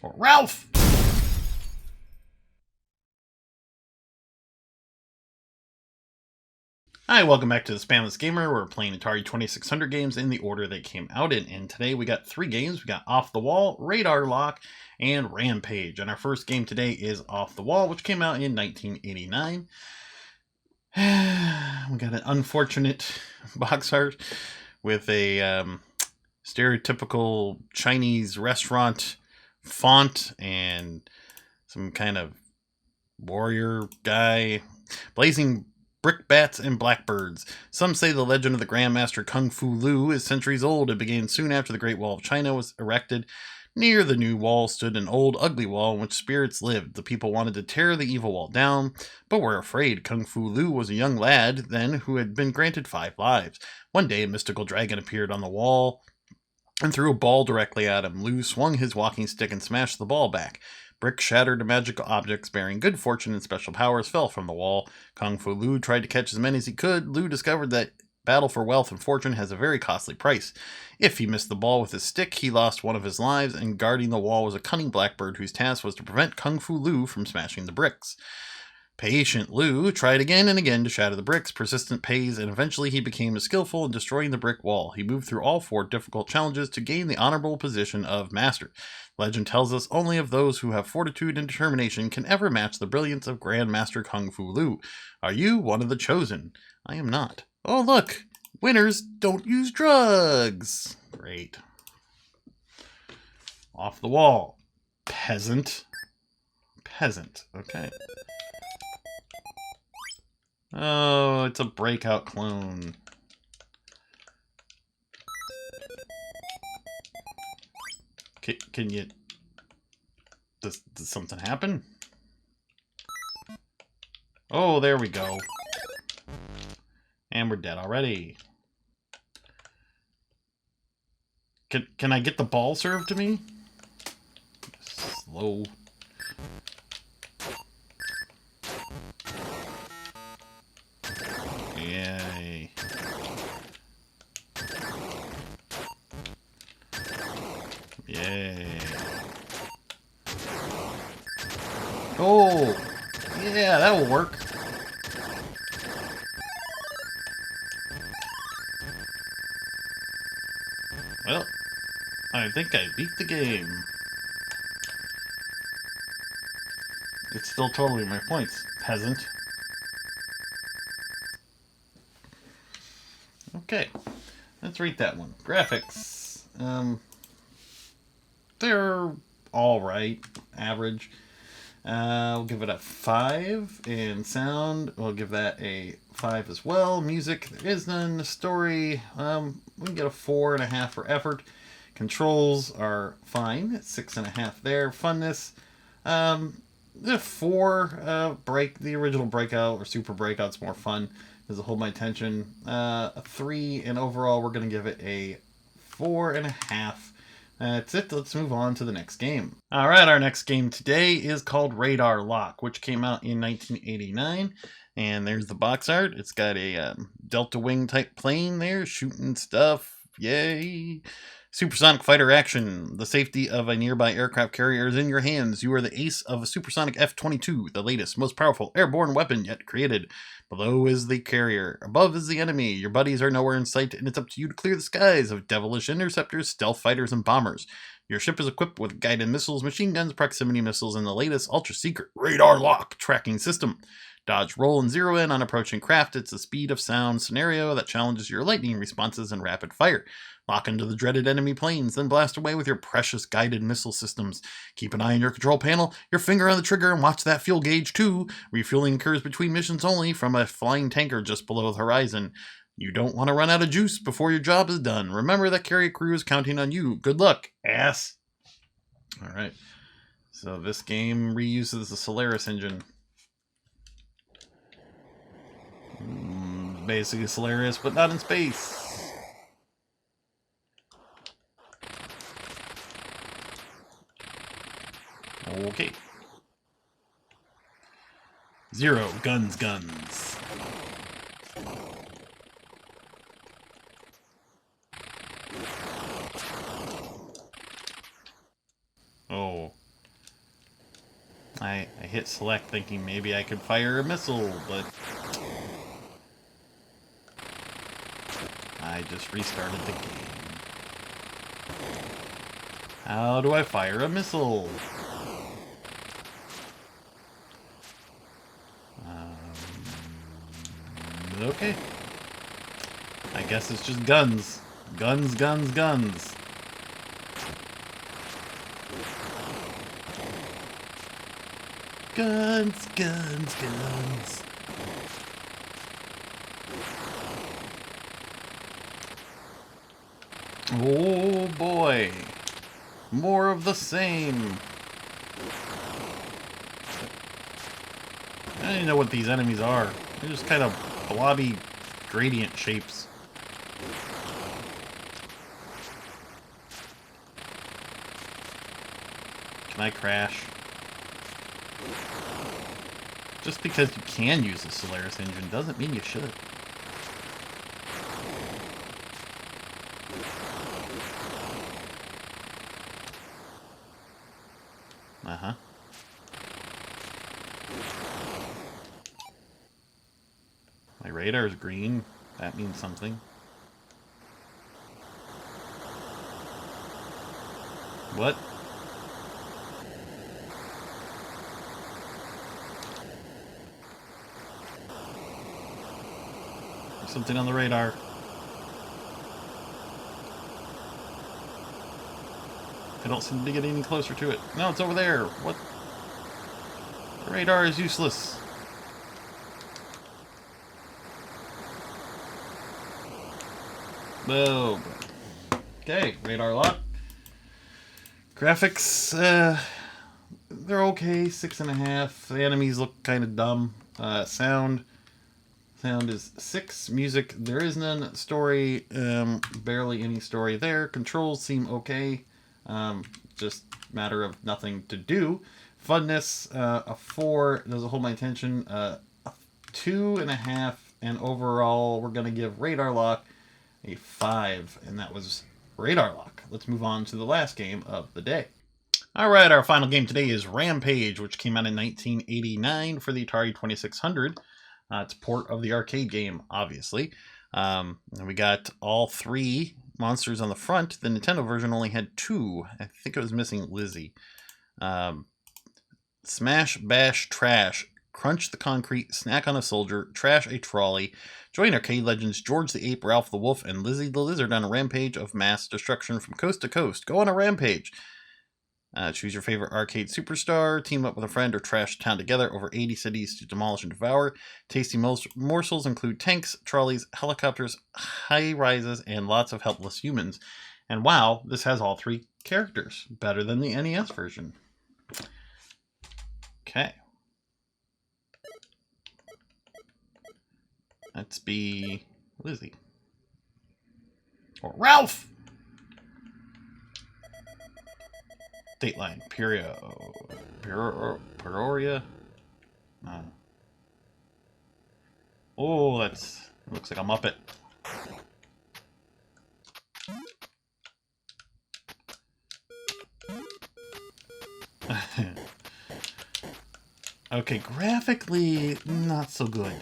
Or Ralph! Hi, welcome back to the Spamless Gamer. We're playing Atari 2600 games in the order they came out in. And today we got 3 games. We got Off the Wall, Rader Lock, and Rampage. And our first game today is Off the Wall, which came out in 1989. We got an unfortunate box art with a stereotypical Chinese restaurant font and some kind of warrior guy blazing brickbats and blackbirds. Some say the legend of the Grandmaster Kung Fu Lu is centuries old. It began soon after the Great Wall of China was erected. Near the new wall stood an old, ugly wall in which spirits lived. The people wanted to tear the evil wall down, but were afraid. Kung Fu Lu was a young lad then who had been granted 5 lives. One day, a mystical dragon appeared on the wall and threw a ball directly at him. Lu swung his walking stick and smashed the ball back. Brick shattered magical objects bearing good fortune and special powers fell from the wall. Kung Fu Lu tried to catch as many as he could. Lu discovered that battle for wealth and fortune has a very costly price. If he missed the ball with his stick, he lost one of his lives, and guarding the wall was a cunning blackbird whose task was to prevent Kung Fu Lu from smashing the bricks. Patient Lu tried again and again to shatter the bricks. Persistent pays, and eventually he became skillful in destroying the brick wall. He moved through all 4 difficult challenges to gain the honorable position of master. Legend tells us only of those who have fortitude and determination can ever match the brilliance of Grandmaster Kung Fu Lu. Are you one of the chosen? I am not. Oh, look! Winners don't use drugs! Great. Off the wall. Peasant. Peasant. Okay. Oh, it's a breakout clone. Can you... Does something happen? Oh, there we go. And we're dead already. Can I get the ball served to me? Slow. Yay. Yay. Oh! Yeah, that will work. Well, I think I beat the game. It's still totally my points, peasant. Okay, let's rate that one. Graphics. They're alright, average. We'll give it a 5. And sound, we'll give that a 5 as well. Music, there is none. Story, we can get a 4.5 for effort. Controls are fine, 6.5 there. Funness, the 4. The original Breakout or Super Breakout's more fun. Doesn't hold my attention. A 3, and overall we're going to give it a 4.5. That's it. Let's move on to the next game. Alright, our next game today is called Rader Lock, which came out in 1989. And there's the box art. It's got a Delta Wing type plane there, shooting stuff. Yay! Supersonic fighter action. The safety of a nearby aircraft carrier is in your hands. You are the ace of a supersonic F-22, the latest, most powerful airborne weapon yet created. Below is the carrier. Above is the enemy. Your buddies are nowhere in sight, and it's up to you to clear the skies of devilish interceptors, stealth fighters, and bombers. Your ship is equipped with guided missiles, machine guns, proximity missiles, and the latest ultra-secret Rader Lock tracking system. Dodge, roll, and zero in on approaching craft. It's a speed of sound scenario that challenges your lightning responses and rapid fire. Lock into the dreaded enemy planes, then blast away with your precious guided missile systems. Keep an eye on your control panel, your finger on the trigger, and watch that fuel gauge too. Refueling occurs between missions only from a flying tanker just below the horizon. You don't want to run out of juice before your job is done. Remember that carrier crew is counting on you. Good luck, ass. Alright, so this game reuses the Solaris engine. Basically Solaris, but not in space. Okay. 0, guns. Oh, I hit select thinking maybe I could fire a missile, but I just restarted the game. How do I fire a missile? Okay. I guess it's just guns. Guns, guns, guns. Guns, guns, guns. Oh boy. More of the same. I don't even know what these enemies are. They're just kind of blobby gradient shapes. Can I crash? Just because you can use the Solaris engine doesn't mean you should. Uh-huh. My radar is green. That means something. What? There's something on the radar. I don't seem to be getting any closer to it. No, it's over there. What? The radar is useless. Boom. Okay, radar lock. Graphics, they're okay, 6.5. The enemies look kind of dumb. Sound is 6. Music, there is none. Story, barely any story there. Controls seem okay. Just matter of nothing to do. Funness, a 4 doesn't hold my attention. A 2.5, and overall we're gonna give Radar Lock a 5, and that was Radar Lock. Let's move on to the last game of the day. Alright, our final game today is Rampage, which came out in 1989 for the Atari 2600. It's a port of the arcade game, obviously. And we got all 3 monsters on the front. The Nintendo version only had 2. I think it was missing Lizzie. Smash, bash, trash. Crunch the concrete, snack on a soldier, trash a trolley. Join arcade legends George the Ape, Ralph the Wolf, and Lizzie the Lizard on a rampage of mass destruction from coast to coast. Go on a rampage. Choose your favorite arcade superstar, team up with a friend, or trash town together over 80 cities to demolish and devour. Tasty morsels include tanks, trolleys, helicopters, high rises, and lots of helpless humans. And wow, this has all 3 characters. Better than the NES version. Okay. Let's be Lizzie. Or Ralph! Dateline. Peoria. Oh, that's... looks like a Muppet. Okay, graphically, not so good.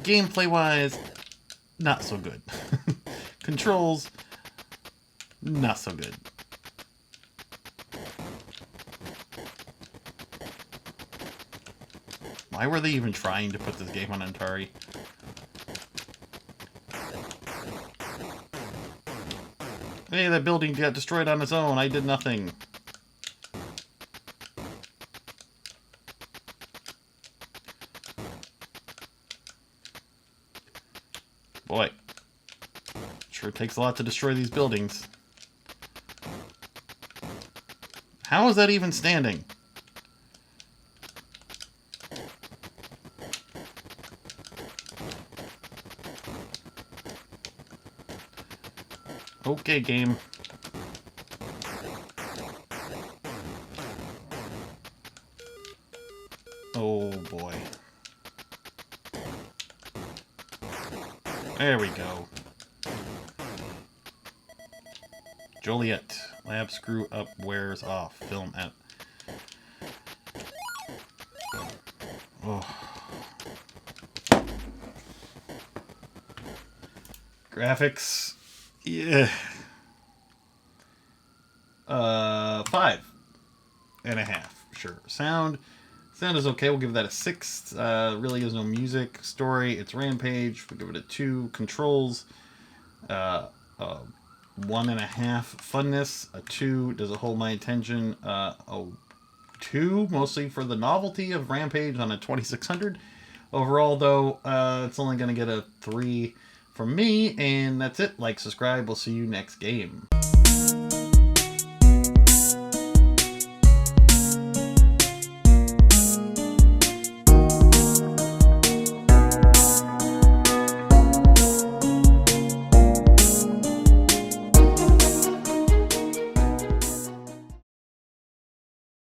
Gameplay-wise, not so good. Controls, not so good. Why were they even trying to put this game on Atari? Hey, that building got destroyed on its own. I did nothing. Boy. Sure takes a lot to destroy these buildings. How is that even standing? Okay, game. Oh boy. There we go. Joliet. Lab screw up wears off. Film out. Oh. Graphics. Yeah. 5.5. Sure. Sound is okay. We'll give that a 6. Really is no music. Story, it's Rampage. We'll give it a 2. Controls, 1.5. Funness, a 2. Does it hold my attention? A 2, mostly for the novelty of Rampage on a 2600. Overall, though, it's only going to get a 3 from me, and that's it. Like, subscribe. We'll see you next game.